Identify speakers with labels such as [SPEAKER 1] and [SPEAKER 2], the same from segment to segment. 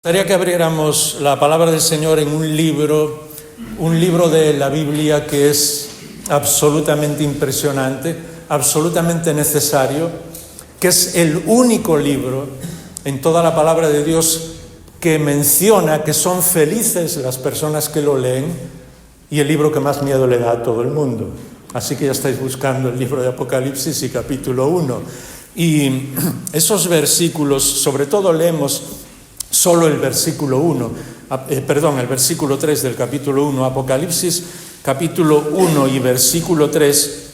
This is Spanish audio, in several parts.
[SPEAKER 1] Me gustaría que abriéramos la palabra del Señor en un libro de la Biblia que es absolutamente impresionante, absolutamente necesario, que es el único libro en toda la palabra de Dios que menciona que son felices las personas que lo leen, y el libro que más miedo le da a todo el mundo. Así que ya estáis buscando el libro de Apocalipsis y capítulo 1. Y esos versículos, sobre todo leemos solo el versículo 3 del capítulo 1, Apocalipsis capítulo 1 y versículo 3.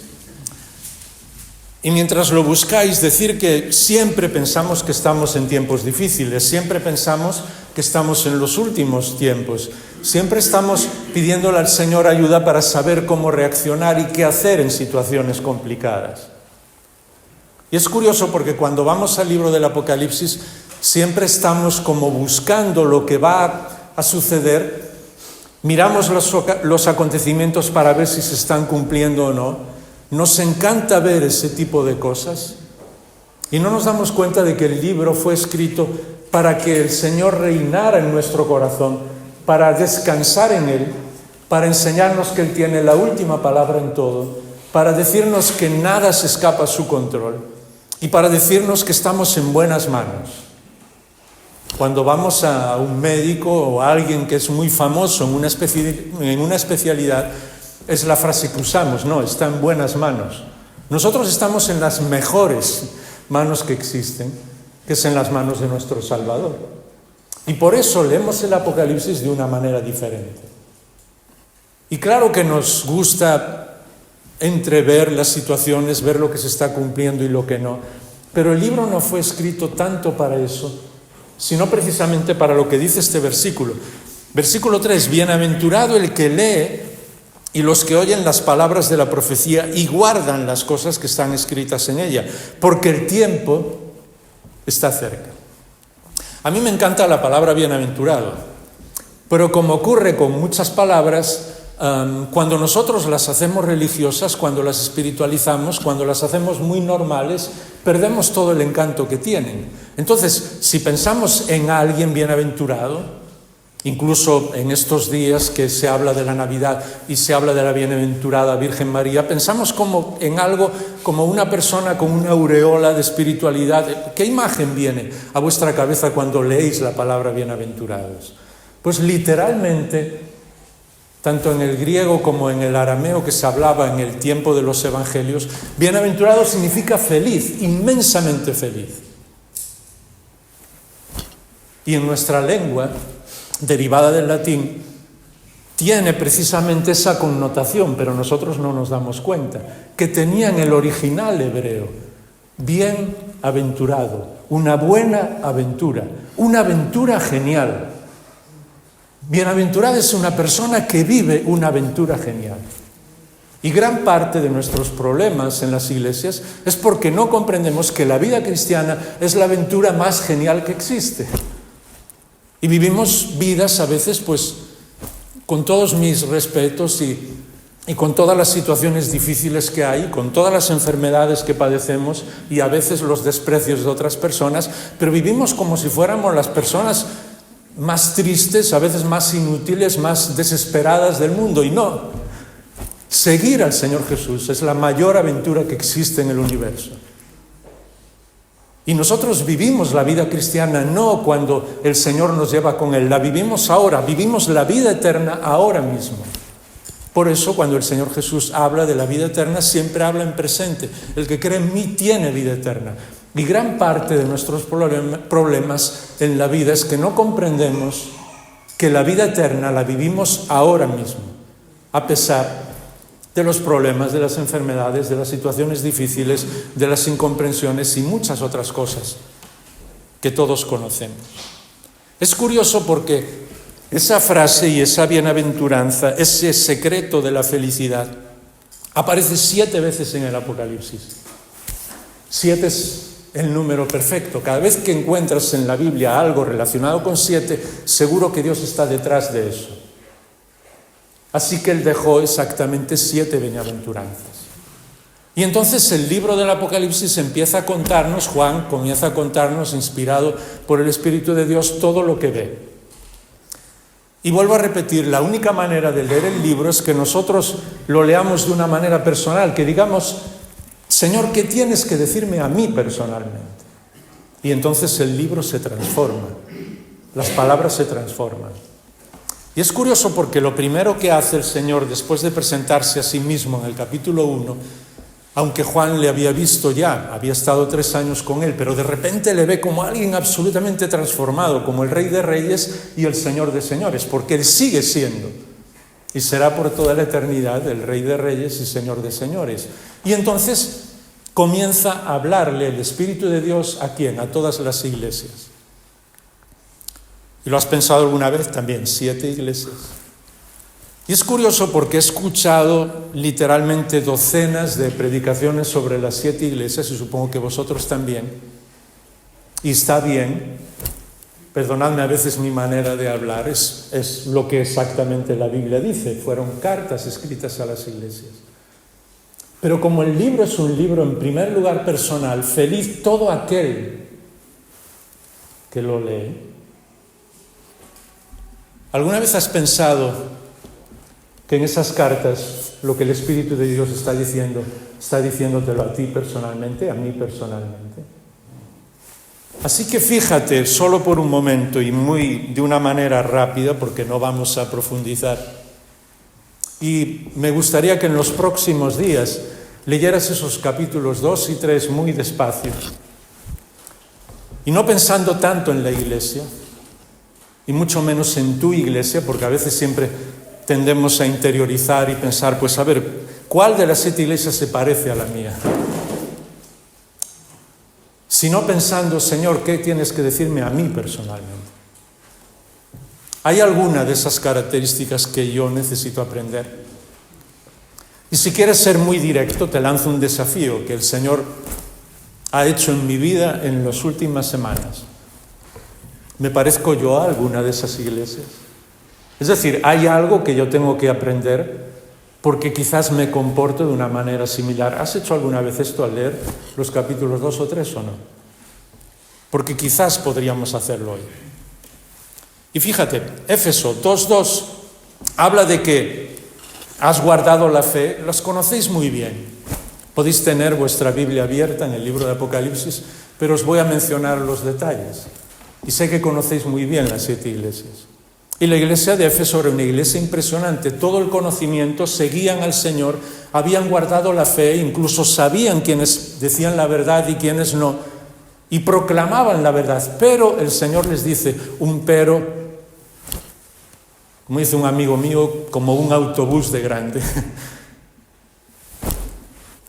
[SPEAKER 1] Y mientras lo buscáis, decir que siempre pensamos que estamos en tiempos difíciles, siempre pensamos que estamos en los últimos tiempos, siempre estamos pidiéndole al Señor ayuda para saber cómo reaccionar y qué hacer en situaciones complicadas. Y es curioso porque cuando vamos al libro del Apocalipsis, siempre estamos como buscando lo que va a suceder, miramos los acontecimientos para ver si se están cumpliendo o no. Nos encanta ver ese tipo de cosas y no nos damos cuenta de que el libro fue escrito para que el Señor reinara en nuestro corazón, para descansar en Él, para enseñarnos que Él tiene la última palabra en todo, para decirnos que nada se escapa a su control y para decirnos que estamos en buenas manos. Cuando vamos a un médico o a alguien que es muy famoso en una especialidad, es la frase que usamos, no, está en buenas manos. Nosotros estamos en las mejores manos que existen, que es en las manos de nuestro Salvador. Y por eso leemos el Apocalipsis de una manera diferente. Y claro que nos gusta entrever las situaciones, ver lo que se está cumpliendo y lo que no, pero el libro no fue escrito tanto para eso, sino precisamente para lo que dice este versículo. Versículo 3, bienaventurado el que lee y los que oyen las palabras de la profecía y guardan las cosas que están escritas en ella, porque el tiempo está cerca. A mí me encanta la palabra bienaventurado, pero como ocurre con muchas palabras, cuando nosotros las hacemos religiosas, cuando las espiritualizamos, cuando las hacemos muy normales, perdemos todo el encanto que tienen. Entonces, si pensamos en alguien bienaventurado, incluso en estos días que se habla de la Navidad y se habla de la bienaventurada Virgen María, pensamos como en algo, como una persona con una aureola de espiritualidad. ¿Qué imagen viene a vuestra cabeza cuando leéis la palabra bienaventurados? Pues literalmente, tanto en el griego como en el arameo que se hablaba en el tiempo de los evangelios, bienaventurado significa feliz, inmensamente feliz. Y en nuestra lengua, derivada del latín, tiene precisamente esa connotación, pero nosotros no nos damos cuenta, que tenía en el original hebreo, bienaventurado, una buena aventura, una aventura genial. Bienaventurada es una persona que vive una aventura genial. Y gran parte de nuestros problemas en las iglesias es porque no comprendemos que la vida cristiana es la aventura más genial que existe. Y vivimos vidas a veces, pues, con todos mis respetos y con todas las situaciones difíciles que hay, con todas las enfermedades que padecemos y a veces los desprecios de otras personas, pero vivimos como si fuéramos las personas más tristes, a veces más inútiles, más desesperadas del mundo. Y no, seguir al Señor Jesús es la mayor aventura que existe en el universo. Y nosotros vivimos la vida cristiana no cuando el Señor nos lleva con Él, la vivimos ahora, vivimos la vida eterna ahora mismo. Por eso cuando el Señor Jesús habla de la vida eterna, siempre habla en presente. El que cree en mí tiene vida eterna. Y gran parte de nuestros problemas en la vida es que no comprendemos que la vida eterna la vivimos ahora mismo, a pesar de los problemas, de las enfermedades, de las situaciones difíciles, de las incomprensiones y muchas otras cosas que todos conocemos. Es curioso porque esa frase y esa bienaventuranza, ese secreto de la felicidad, aparece 7 veces en el Apocalipsis. 7 es el número perfecto. Cada vez que encuentras en la Biblia algo relacionado con 7, seguro que Dios está detrás de eso. Así que Él dejó exactamente 7 bienaventuranzas. Y entonces el libro del Apocalipsis empieza a contarnos, Juan comienza a contarnos, inspirado por el Espíritu de Dios, todo lo que ve. Y vuelvo a repetir, la única manera de leer el libro es que nosotros lo leamos de una manera personal, que digamos, Señor, ¿qué tienes que decirme a mí personalmente? Y entonces el libro se transforma, las palabras se transforman. Y es curioso porque lo primero que hace el Señor después de presentarse a sí mismo en el capítulo 1, aunque Juan le había visto ya, había estado 3 años con él, pero de repente le ve como alguien absolutamente transformado, como el Rey de Reyes y el Señor de Señores, porque él sigue siendo y será por toda la eternidad el Rey de Reyes y Señor de Señores. Y entonces comienza a hablarle el Espíritu de Dios ¿a quién? A todas las iglesias. ¿Y lo has pensado alguna vez? También 7 iglesias. Y es curioso porque he escuchado literalmente docenas de predicaciones sobre las 7 iglesias, y supongo que vosotros también. Y está bien, perdonadme a veces mi manera de hablar, es lo que exactamente la Biblia dice, fueron cartas escritas a las iglesias. Pero como el libro es un libro en primer lugar personal, feliz todo aquel que lo lee. ¿Alguna vez has pensado que en esas cartas lo que el Espíritu de Dios está diciéndotelo a ti personalmente, a mí personalmente? Así que fíjate, solo por un momento y de una manera rápida, porque no vamos a profundizar. Y me gustaría que en los próximos días leyeras esos capítulos 2 y 3 muy despacio. Y no pensando tanto en la iglesia, y mucho menos en tu iglesia, porque a veces siempre tendemos a interiorizar y pensar, pues a ver, ¿cuál de las 7 iglesias se parece a la mía? Sino pensando, Señor, ¿qué tienes que decirme a mí personalmente? ¿Hay alguna de esas características que yo necesito aprender? Y si quieres ser muy directo, te lanzo un desafío que el Señor ha hecho en mi vida en las últimas semanas. ¿Me parezco yo a alguna de esas iglesias? Es decir, ¿hay algo que yo tengo que aprender porque quizás me comporto de una manera similar? ¿Has hecho alguna vez esto al leer los capítulos 2 o 3 o no? Porque quizás podríamos hacerlo hoy. Y fíjate, Éfeso 2:2 habla de que has guardado la fe, los conocéis muy bien. Podéis tener vuestra Biblia abierta en el libro de Apocalipsis, pero os voy a mencionar los detalles. Y sé que conocéis muy bien las 7 iglesias. Y la iglesia de Éfeso era una iglesia impresionante, todo el conocimiento, seguían al Señor, habían guardado la fe, incluso sabían quiénes decían la verdad y quiénes no, y proclamaban la verdad. Pero el Señor les dice, un pero, como dice un amigo mío, como un autobús de grande.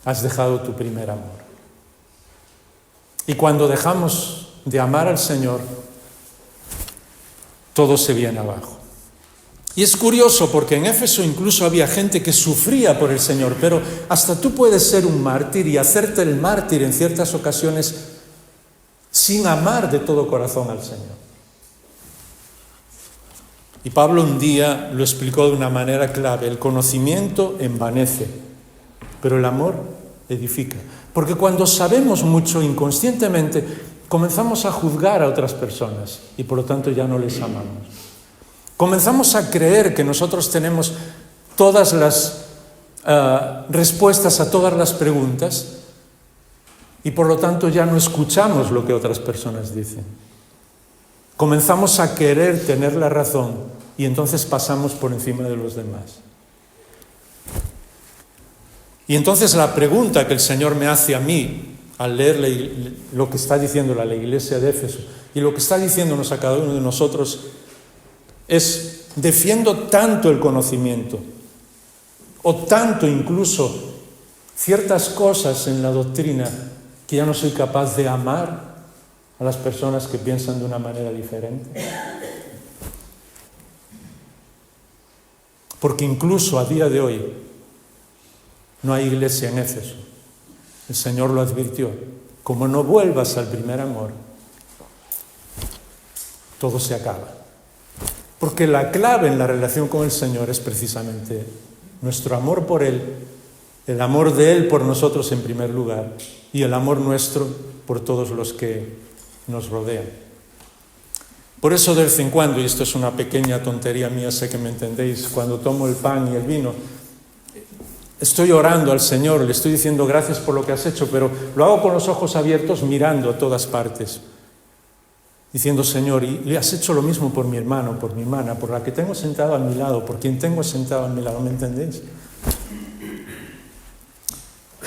[SPEAKER 1] Has dejado tu primer amor. Y cuando dejamos de amar al Señor, todo se viene abajo. Y es curioso porque en Éfeso incluso había gente que sufría por el Señor, pero hasta tú puedes ser un mártir y hacerte el mártir en ciertas ocasiones sin amar de todo corazón al Señor. Y Pablo un día lo explicó de una manera clave: el conocimiento envanece, pero el amor edifica. Porque cuando sabemos mucho inconscientemente, comenzamos a juzgar a otras personas y por lo tanto ya no les amamos. Comenzamos a creer que nosotros tenemos todas las respuestas a todas las preguntas y por lo tanto ya no escuchamos lo que otras personas dicen. Comenzamos a querer tener la razón y entonces pasamos por encima de los demás. Y entonces la pregunta que el Señor me hace a mí al leer lo que está diciendo la iglesia de Éfeso y lo que está diciéndonos a cada uno de nosotros es: defiendo tanto el conocimiento o tanto incluso ciertas cosas en la doctrina que ya no soy capaz de amar a las personas que piensan de una manera diferente. Porque incluso a día de hoy no hay iglesia en Éfeso. El Señor lo advirtió. Como no vuelvas al primer amor, todo se acaba. Porque la clave en la relación con el Señor es precisamente nuestro amor por Él El amor de Él por nosotros en primer lugar y el amor nuestro por todos los que nos rodean. Por eso de vez en cuando, y esto es una pequeña tontería mía, sé que me entendéis, cuando tomo el pan y el vino, estoy orando al Señor, le estoy diciendo gracias por lo que has hecho, pero lo hago con los ojos abiertos mirando a todas partes, diciendo, Señor, y le has hecho lo mismo por mi hermano, por mi hermana, por la que tengo sentado a mi lado, por quien tengo sentado a mi lado, ¿me entendéis?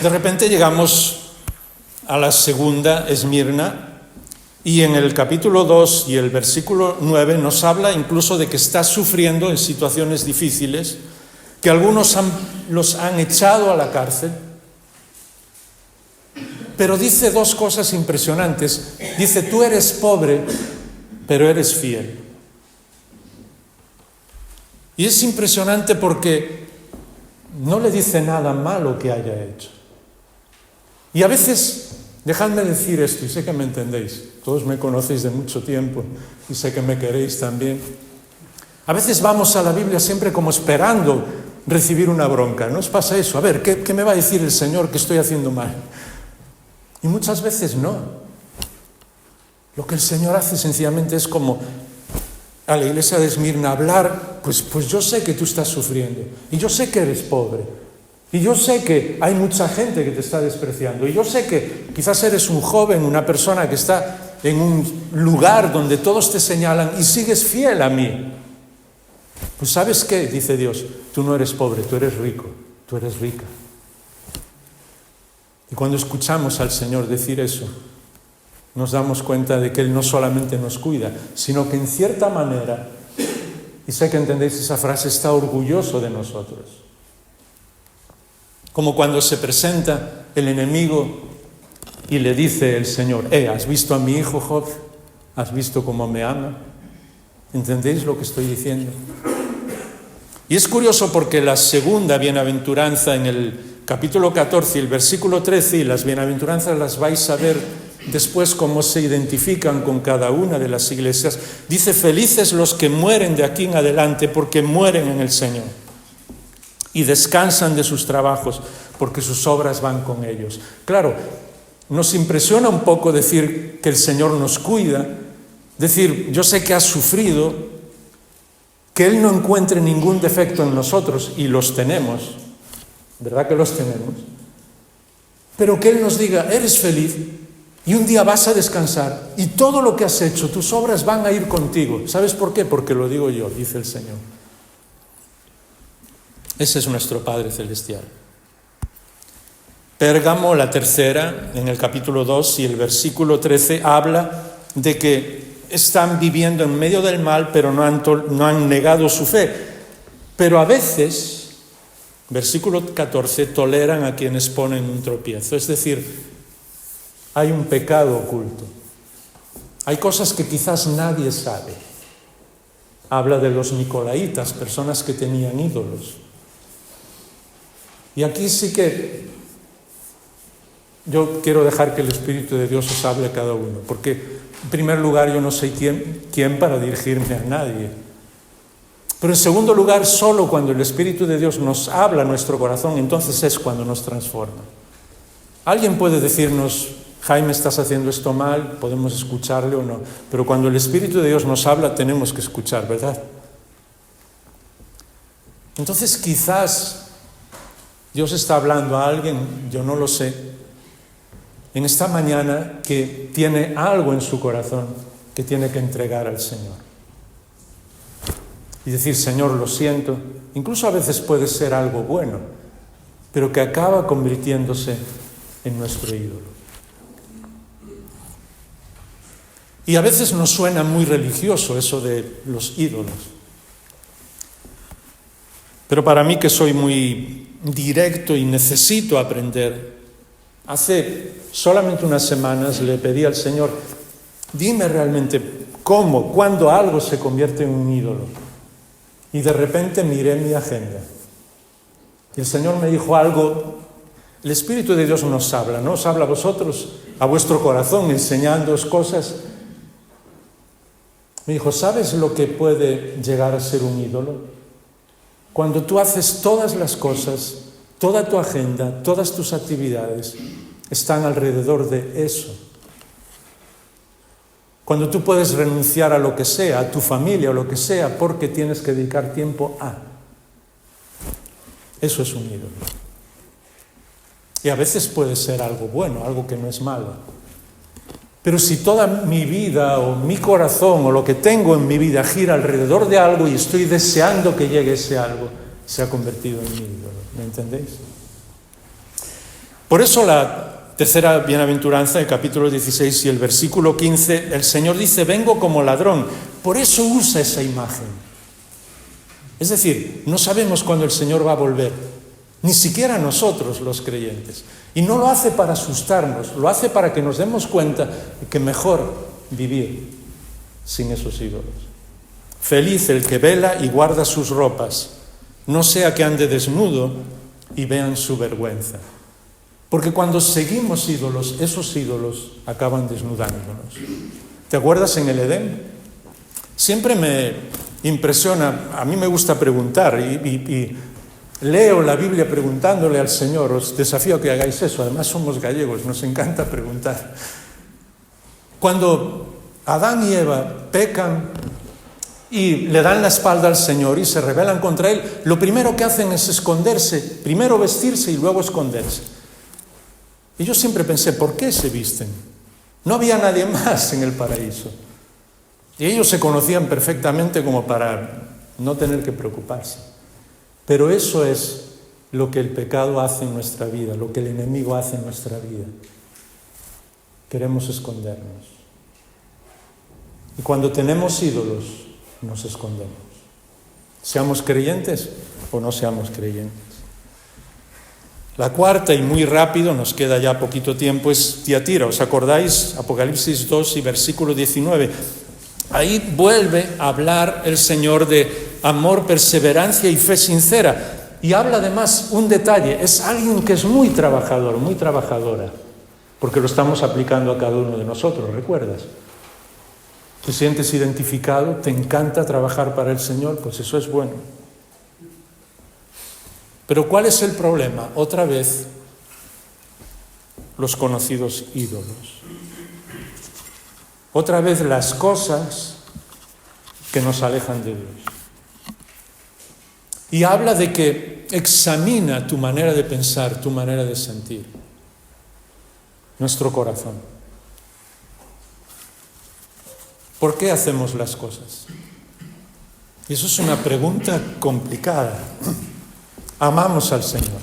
[SPEAKER 1] De repente llegamos a la segunda, Esmirna, y en el capítulo 2 y el versículo 9 nos habla incluso de que está sufriendo en situaciones difíciles, que algunos los han echado a la cárcel, pero dice dos cosas impresionantes. Dice, tú eres pobre, pero eres fiel. Y es impresionante porque no le dice nada malo que haya hecho. Y a veces, dejadme decir esto, y sé que me entendéis, todos me conocéis de mucho tiempo y sé que me queréis también. A veces vamos a la Biblia siempre como esperando recibir una bronca. ¿No os pasa eso? A ver, ¿qué me va a decir el Señor que estoy haciendo mal? Y muchas veces no. Lo que el Señor hace sencillamente es como a la iglesia de Esmirna hablar, pues yo sé que tú estás sufriendo, y yo sé que eres pobre, y yo sé que hay mucha gente que te está despreciando, y yo sé que quizás eres un joven, una persona que está en un lugar donde todos te señalan y sigues fiel a mí. Pues ¿sabes qué? Dice Dios, tú no eres pobre, tú eres rico, tú eres rica. Y cuando escuchamos al Señor decir eso, nos damos cuenta de que Él no solamente nos cuida, sino que en cierta manera, y sé que entendéis esa frase, está orgulloso de nosotros. Como cuando se presenta el enemigo y le dice el Señor, ¿has visto a mi hijo Job? ¿Has visto cómo me ama? ¿Entendéis lo que estoy diciendo? Y es curioso porque la segunda bienaventuranza en el capítulo 14 y el versículo 13, y las bienaventuranzas las vais a ver después cómo se identifican con cada una de las iglesias, dice, felices los que mueren de aquí en adelante porque mueren en el Señor y descansan de sus trabajos porque sus obras van con ellos. Claro, nos impresiona un poco decir que el Señor nos cuida, decir, yo sé que has sufrido, que Él no encuentre ningún defecto en nosotros, y los tenemos, ¿verdad que los tenemos? Pero que Él nos diga, eres feliz y un día vas a descansar y todo lo que has hecho, tus obras van a ir contigo. ¿Sabes por qué? Porque lo digo yo, dice el Señor. Ese es nuestro Padre Celestial. Pérgamo, la tercera, en el capítulo 2 y el versículo 13, habla de que están viviendo en medio del mal, pero no han negado su fe. Pero a veces, versículo 14, toleran a quienes ponen un tropiezo. Es decir, hay un pecado oculto. Hay cosas que quizás nadie sabe. Habla de los nicolaitas, personas que tenían ídolos. Y aquí sí que yo quiero dejar que el Espíritu de Dios os hable a cada uno, porque en primer lugar yo no soy quién para dirigirme a nadie. Pero en segundo lugar, solo cuando el Espíritu de Dios nos habla a nuestro corazón, entonces es cuando nos transforma. Alguien puede decirnos, Jaime, estás haciendo esto mal, podemos escucharle o no, pero cuando el Espíritu de Dios nos habla tenemos que escuchar, ¿verdad? Entonces quizás Dios está hablando a alguien, yo no lo sé, en esta mañana que tiene algo en su corazón que tiene que entregar al Señor. Y decir, Señor, lo siento. Incluso a veces puede ser algo bueno, pero que acaba convirtiéndose en nuestro ídolo. Y a veces nos suena muy religioso eso de los ídolos. Pero para mí, que soy muy directo y necesito aprender, hace solamente unas semanas le pedí al Señor, dime realmente cómo, cuándo algo se convierte en un ídolo. Y de repente miré mi agenda. Y el Señor me dijo algo. El Espíritu de Dios nos habla, ¿no? Os habla a vosotros, a vuestro corazón, enseñándoos cosas. Me dijo, ¿sabes lo que puede llegar a ser un ídolo? Cuando tú haces todas las cosas Toda tu agenda, todas tus actividades están alrededor de eso. Cuando tú puedes renunciar a lo que sea, a tu familia o lo que sea, porque tienes que dedicar tiempo a. Eso es un ídolo. Y a veces puede ser algo bueno, algo que no es malo. Pero si toda mi vida o mi corazón o lo que tengo en mi vida gira alrededor de algo y estoy deseando que llegue ese algo, se ha convertido en mi ídolo. ¿Me entendéis? Por eso la tercera bienaventuranza, el capítulo 16 y el versículo 15, el Señor dice, vengo como ladrón. Por eso usa esa imagen. Es decir, no sabemos cuándo el Señor va a volver, ni siquiera nosotros los creyentes. Y no lo hace para asustarnos, lo hace para que nos demos cuenta de que mejor vivir sin esos ídolos. Feliz el que vela y guarda sus ropas, no sea que ande desnudo y vean su vergüenza. Porque cuando seguimos ídolos, esos ídolos acaban desnudándonos. ¿Te acuerdas en el Edén? Siempre me impresiona, a mí me gusta preguntar y leo la Biblia preguntándole al Señor. Os desafío a que hagáis eso, además somos gallegos, nos encanta preguntar. Cuando Adán y Eva pecan y le dan la espalda al Señor y se rebelan contra Él, lo primero que hacen es esconderse, primero vestirse y luego esconderse. Y yo siempre pensé, ¿por qué se visten? No había nadie más en el paraíso. Y ellos se conocían perfectamente como para no tener que preocuparse. Pero eso es lo que el pecado hace en nuestra vida, lo que el enemigo hace en nuestra vida. Queremos escondernos. Y cuando tenemos ídolos, nos escondemos. Seamos creyentes o no seamos creyentes. La cuarta, y muy rápido, nos queda ya poquito tiempo, es Tiatira. ¿Os acordáis? Apocalipsis 2 y versículo 19. Ahí vuelve a hablar el Señor de amor, perseverancia y fe sincera. Y habla además un detalle, es alguien que es muy trabajador, muy trabajadora, porque lo estamos aplicando a cada uno de nosotros, ¿recuerdas? ¿Te sientes identificado? ¿Te encanta trabajar para el Señor? Pues eso es bueno. Pero ¿cuál es el problema? Otra vez, los conocidos ídolos. Otra vez las cosas que nos alejan de Dios. Y habla de que examina tu manera de pensar, tu manera de sentir, nuestro corazón. ¿Por qué hacemos las cosas? Y eso es una pregunta complicada. Amamos al Señor.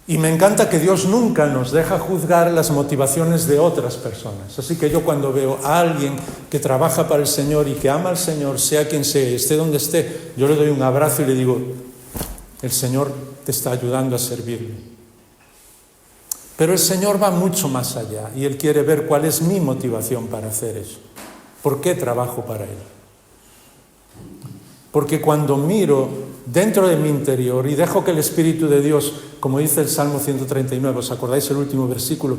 [SPEAKER 1] Y me encanta que Dios nunca nos deja juzgar las motivaciones de otras personas. Así que yo cuando veo a alguien que trabaja para el Señor y que ama al Señor, sea quien sea, esté donde esté, yo le doy un abrazo y le digo, el Señor te está ayudando a servirle. Pero el Señor va mucho más allá y Él quiere ver cuál es mi motivación para hacer eso. ¿Por qué trabajo para Él? Porque cuando miro dentro de mi interior y dejo que el Espíritu de Dios, como dice el Salmo 139, ¿os acordáis el último versículo?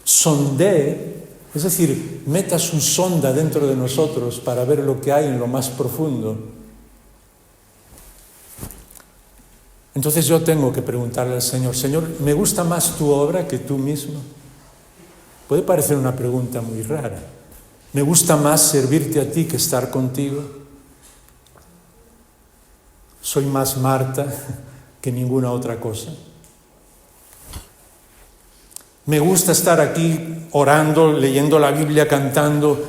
[SPEAKER 1] Sondee, es decir, meta su sonda dentro de nosotros para ver lo que hay en lo más profundo. Entonces yo tengo que preguntarle al Señor, Señor, ¿me gusta más tu obra que tú mismo? Puede parecer una pregunta muy rara. ¿Me gusta más servirte a ti que estar contigo? ¿Soy más Marta que ninguna otra cosa? Me gusta estar aquí orando, leyendo la Biblia, cantando.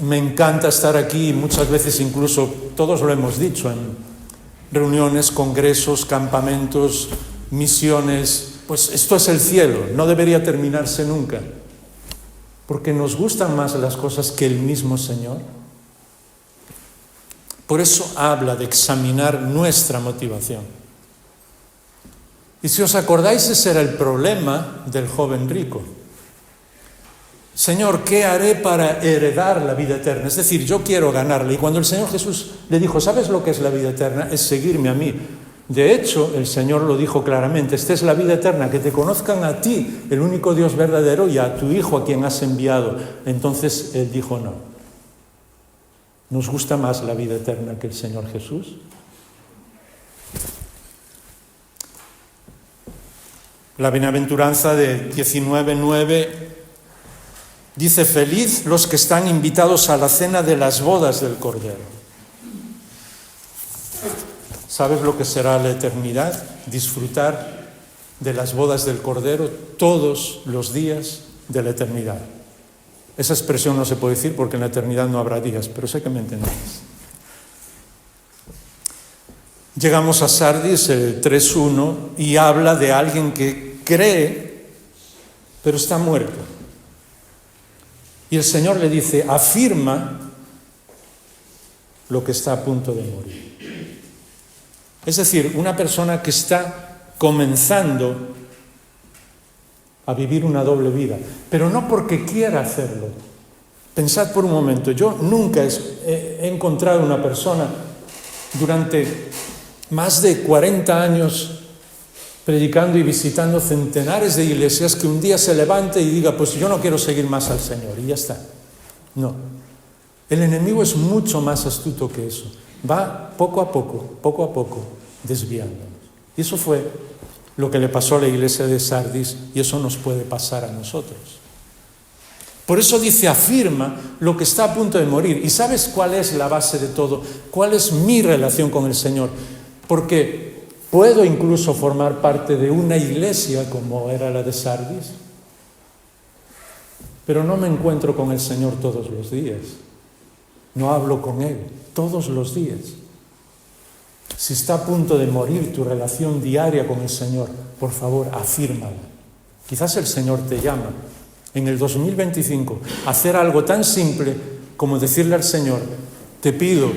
[SPEAKER 1] Me encanta estar aquí, muchas veces incluso, todos lo hemos dicho, en reuniones, congresos, campamentos, misiones. Pues esto es el cielo, no debería terminarse nunca. Porque nos gustan más las cosas que el mismo Señor. Por eso habla de examinar nuestra motivación. Y si os acordáis, ese era el problema del joven rico. Señor, ¿qué haré para heredar la vida eterna? Es decir, yo quiero ganarla. Y cuando el Señor Jesús le dijo, ¿sabes lo que es la vida eterna? Es seguirme a mí. De hecho, el Señor lo dijo claramente, esta es la vida eterna, que te conozcan a ti, el único Dios verdadero, y a tu Hijo a quien has enviado. Entonces Él dijo no. ¿Nos gusta más la vida eterna que el Señor Jesús? La bienaventuranza de 19:9 dice: feliz los que están invitados a la cena de las bodas del Cordero. ¿Sabes lo que será la eternidad? Disfrutar de las bodas del Cordero todos los días de la eternidad. Esa expresión no se puede decir porque en la eternidad no habrá días, pero sé que me entendéis. Llegamos a Sardis 3:1 y habla de alguien que cree, pero está muerto. Y el Señor le dice: afirma lo que está a punto de morir. Es decir, una persona que está comenzando a vivir una doble vida, pero no porque quiera hacerlo. Pensad por un momento, yo nunca he encontrado una persona durante más de 40 años predicando y visitando centenares de iglesias que un día se levante y diga: pues yo no quiero seguir más al Señor, y ya está. No. El enemigo es mucho más astuto que eso. Va poco a poco, desviándonos. Y eso fue lo que le pasó a la iglesia de Sardis, y eso nos puede pasar a nosotros. Por eso dice: afirma lo que está a punto de morir. ¿Y sabes cuál es la base de todo? ¿Cuál es mi relación con el Señor? Porque puedo incluso formar parte de una iglesia como era la de Sardis, pero no me encuentro con el Señor todos los días. No hablo con Él todos los días. Si está a punto de morir tu relación diaria con el Señor, por favor, afírmala. Quizás el Señor te llama en el 2025 a hacer algo tan simple como decirle al Señor: te pido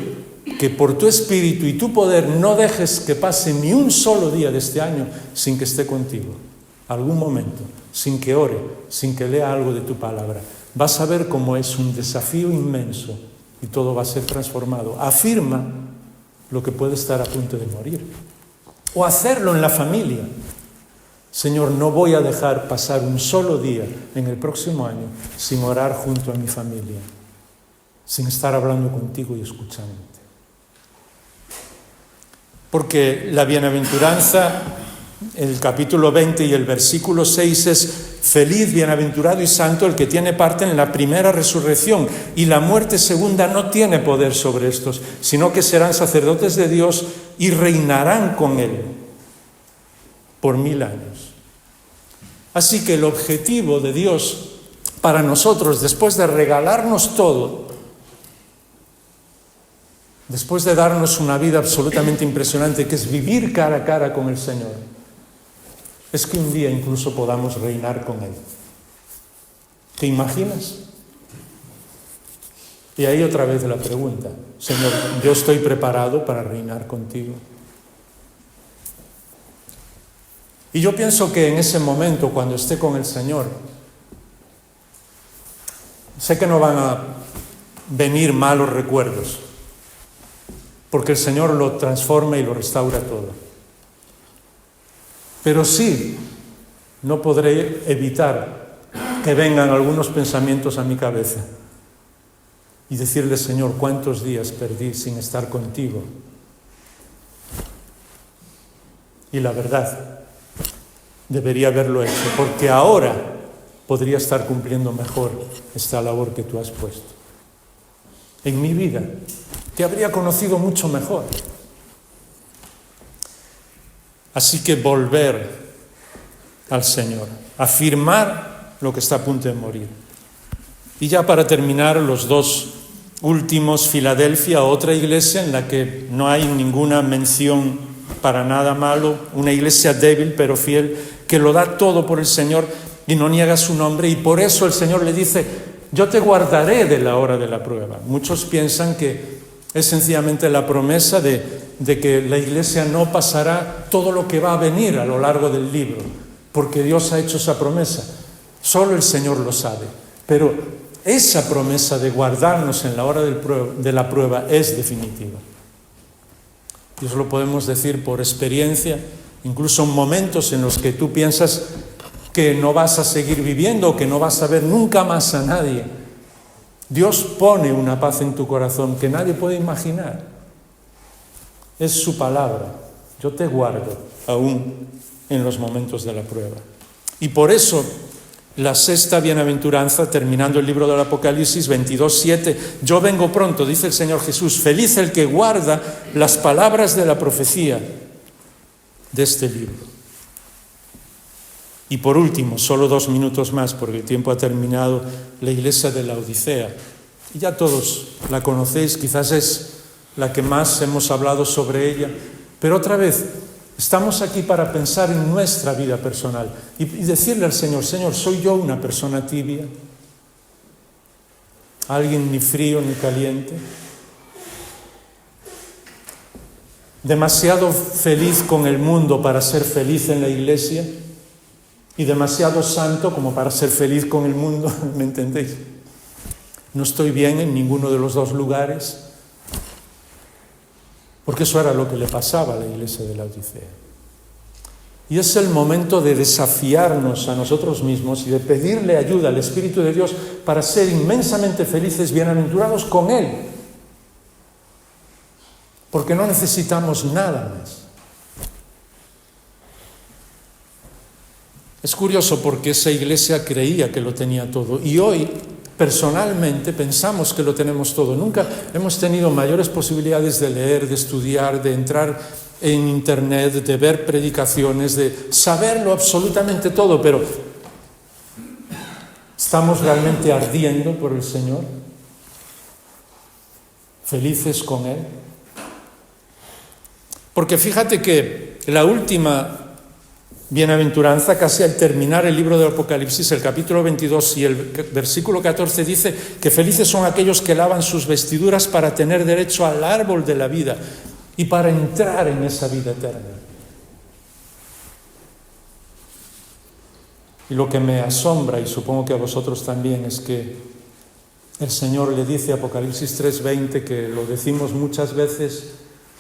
[SPEAKER 1] que por tu espíritu y tu poder no dejes que pase ni un solo día de este año sin que esté contigo. Algún momento, sin que ore, sin que lea algo de tu palabra. Vas a ver cómo es un desafío inmenso y todo va a ser transformado. Afirma lo que puede estar a punto de morir. O hacerlo en la familia. Señor, no voy a dejar pasar un solo día en el próximo año sin orar junto a mi familia, sin estar hablando contigo y escuchándote. Porque la bienaventuranza, el capítulo 20 y el versículo 6 es: feliz, bienaventurado y santo el que tiene parte en la primera resurrección, y la muerte segunda no tiene poder sobre estos, sino que serán sacerdotes de Dios y reinarán con Él por 1000 años. Así que el objetivo de Dios para nosotros, después de regalarnos todo, después de darnos una vida absolutamente impresionante, que es vivir cara a cara con el Señor, es que un día incluso podamos reinar con Él. ¿Te imaginas? Y ahí otra vez la pregunta: Señor, ¿yo estoy preparado para reinar contigo? Y yo pienso que en ese momento, cuando esté con el Señor, sé que no van a venir malos recuerdos, porque el Señor lo transforma y lo restaura todo. Pero sí, no podré evitar que vengan algunos pensamientos a mi cabeza y decirle: Señor, ¿cuántos días perdí sin estar contigo? Y la verdad, debería haberlo hecho, porque ahora podría estar cumpliendo mejor esta labor que tú has puesto. En mi vida te habría conocido mucho mejor. Así que volver al Señor, afirmar lo que está a punto de morir. Y ya para terminar, los dos últimos: Filadelfia, otra iglesia en la que no hay ninguna mención para nada malo, una iglesia débil pero fiel, que lo da todo por el Señor y no niega su nombre, y por eso el Señor le dice: yo te guardaré de la hora de la prueba. Muchos piensan que es sencillamente la promesa de que la iglesia no pasará todo lo que va a venir a lo largo del libro, porque Dios ha hecho esa promesa. Solo el Señor lo sabe. Pero esa promesa de guardarnos en la hora de la prueba es definitiva. Y eso lo podemos decir por experiencia, incluso en momentos en los que tú piensas que no vas a seguir viviendo o que no vas a ver nunca más a nadie. Dios pone una paz en tu corazón que nadie puede imaginar. Es su palabra: yo te guardo aún en los momentos de la prueba. Y por eso la sexta bienaventuranza, terminando el libro del Apocalipsis 22:7, yo vengo pronto, dice el Señor Jesús, feliz el que guarda las palabras de la profecía de este libro. Y por último, solo 2 minutos más, porque el tiempo ha terminado, la iglesia de la Odisea. Y ya todos la conocéis, quizás es la que más hemos hablado sobre ella, pero otra vez, estamos aquí para pensar en nuestra vida personal y decirle al Señor, Señor, ¿soy yo una persona tibia? ¿Alguien ni frío ni caliente? ¿Demasiado feliz con el mundo para ser feliz en la iglesia? ¿Y demasiado santo como para ser feliz con el mundo? ¿Me entendéis? No estoy bien en ninguno de los dos lugares, porque eso era lo que le pasaba a la iglesia de la Odisea. Y es el momento de desafiarnos a nosotros mismos y de pedirle ayuda al Espíritu de Dios para ser inmensamente felices, bienaventurados con Él. Porque no necesitamos nada más. Es curioso porque esa iglesia creía que lo tenía todo y hoy personalmente pensamos que lo tenemos todo. Nunca hemos tenido mayores posibilidades de leer, de estudiar, de entrar en internet, de ver predicaciones, de saberlo absolutamente todo, pero ¿estamos realmente ardiendo por el Señor? ¿Felices con Él? Porque fíjate que la última bienaventuranza, casi al terminar el libro del Apocalipsis, el capítulo 22 y el versículo 14 dice que felices son aquellos que lavan sus vestiduras para tener derecho al árbol de la vida y para entrar en esa vida eterna. Y lo que me asombra, y supongo que a vosotros también, es que el Señor le dice, Apocalipsis 3:20, que lo decimos muchas veces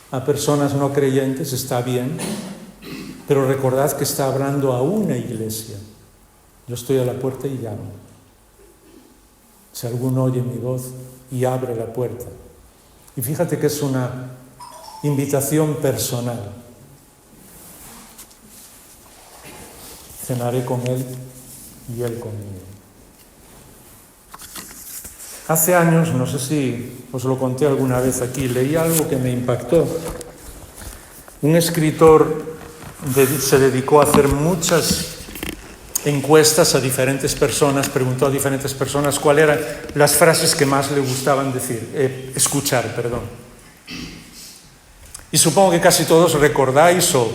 [SPEAKER 1] a personas no creyentes, está bien, pero recordad que está hablando a una iglesia. Yo estoy a la puerta y llamo. Si alguno oye mi voz y abre la puerta. Y fíjate que es una invitación personal. Cenaré con Él y Él conmigo. Hace años, no sé si os lo conté alguna vez aquí, leí algo que me impactó. Un escritor se dedicó a hacer muchas encuestas a diferentes personas, preguntó a diferentes personas cuáles eran las frases que más le gustaban escuchar. Y supongo que casi todos recordáis o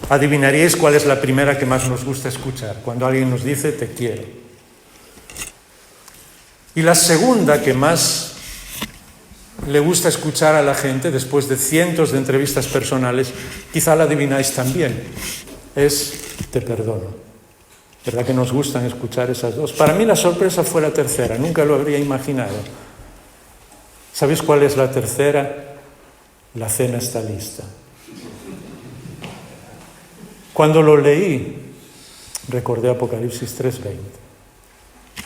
[SPEAKER 1] adivinaríais cuál es la primera que más nos gusta escuchar, cuando alguien nos dice te quiero. Y la segunda que más le gusta escuchar a la gente, después de cientos de entrevistas personales, quizá la adivináis también, es te perdono. ¿Verdad que nos gustan escuchar esas dos? Para mí la sorpresa fue la tercera, nunca lo habría imaginado. ¿Sabéis cuál es la tercera? La cena está lista. Cuando lo leí, recordé Apocalipsis 3:20.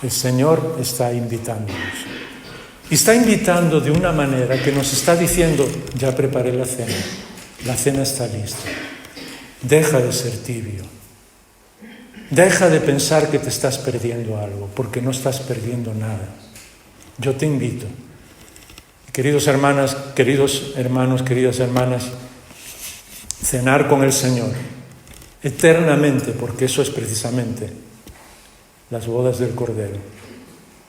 [SPEAKER 1] El Señor está invitándonos. Y está invitando de una manera que nos está diciendo, ya preparé la cena está lista. Deja de ser tibio. Deja de pensar que te estás perdiendo algo, porque no estás perdiendo nada. Yo te invito. Queridos hermanos, queridas hermanas, cenar con el Señor eternamente, porque eso es precisamente las bodas del Cordero.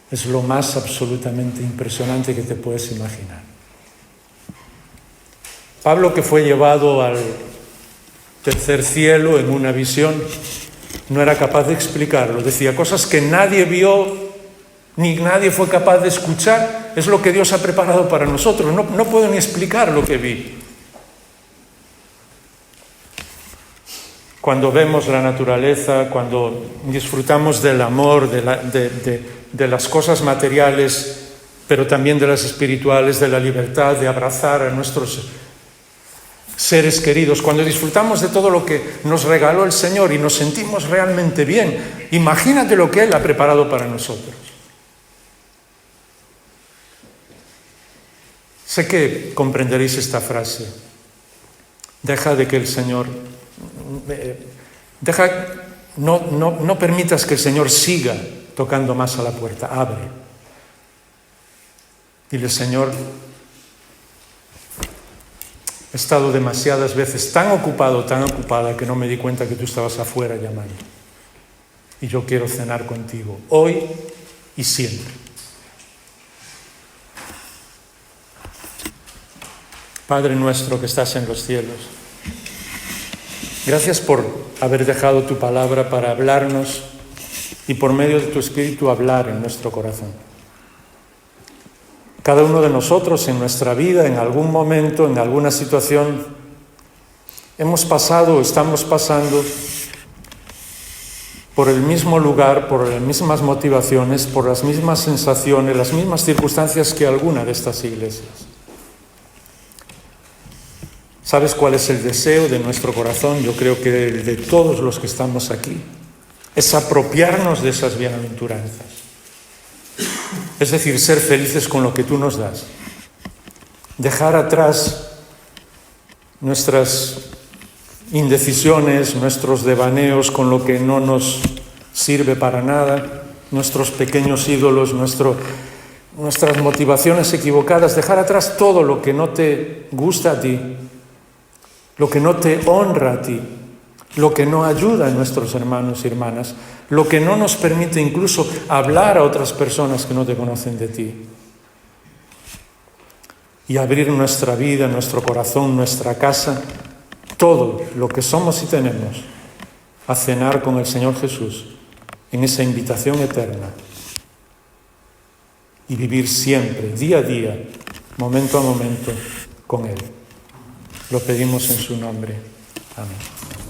[SPEAKER 1] Es lo más absolutamente impresionante que te puedes imaginar. Pablo, que fue llevado al tercer cielo en una visión, no era capaz de explicarlo. Decía cosas que nadie vio ni nadie fue capaz de escuchar. Es lo que Dios ha preparado para nosotros. No puedo ni explicar lo que vi. Cuando vemos la naturaleza, cuando disfrutamos del amor, de las cosas materiales, pero también de las espirituales, de la libertad, de abrazar a nuestros seres queridos, cuando disfrutamos de todo lo que nos regaló el Señor y nos sentimos realmente bien, imagínate lo que Él ha preparado para nosotros. Sé que comprenderéis esta frase. Deja No permitas que el Señor siga tocando más a la puerta. Abre. Dile, Señor, he estado demasiadas veces tan ocupada, que no me di cuenta que tú estabas afuera llamando. Y yo quiero cenar contigo, hoy y siempre. Padre nuestro que estás en los cielos, gracias por haber dejado tu palabra para hablarnos y por medio de tu Espíritu hablar en nuestro corazón. Cada uno de nosotros en nuestra vida, en algún momento, en alguna situación, hemos pasado o estamos pasando por el mismo lugar, por las mismas motivaciones, por las mismas sensaciones, las mismas circunstancias que alguna de estas iglesias. ¿Sabes cuál es el deseo de nuestro corazón? Yo creo que el de todos los que estamos aquí es apropiarnos de esas bienaventuranzas. Es decir, ser felices con lo que tú nos das. Dejar atrás nuestras indecisiones, nuestros devaneos con lo que no nos sirve para nada, nuestros pequeños ídolos, nuestras motivaciones equivocadas, dejar atrás todo lo que no te gusta a ti, lo que no te honra a ti, lo que no ayuda a nuestros hermanos y hermanas, lo que no nos permite incluso hablar a otras personas que no te conocen de ti. Y abrir nuestra vida, nuestro corazón, nuestra casa, todo lo que somos y tenemos, a cenar con el Señor Jesús en esa invitación eterna y vivir siempre, día a día, momento a momento, con Él. Lo pedimos en su nombre. Amén.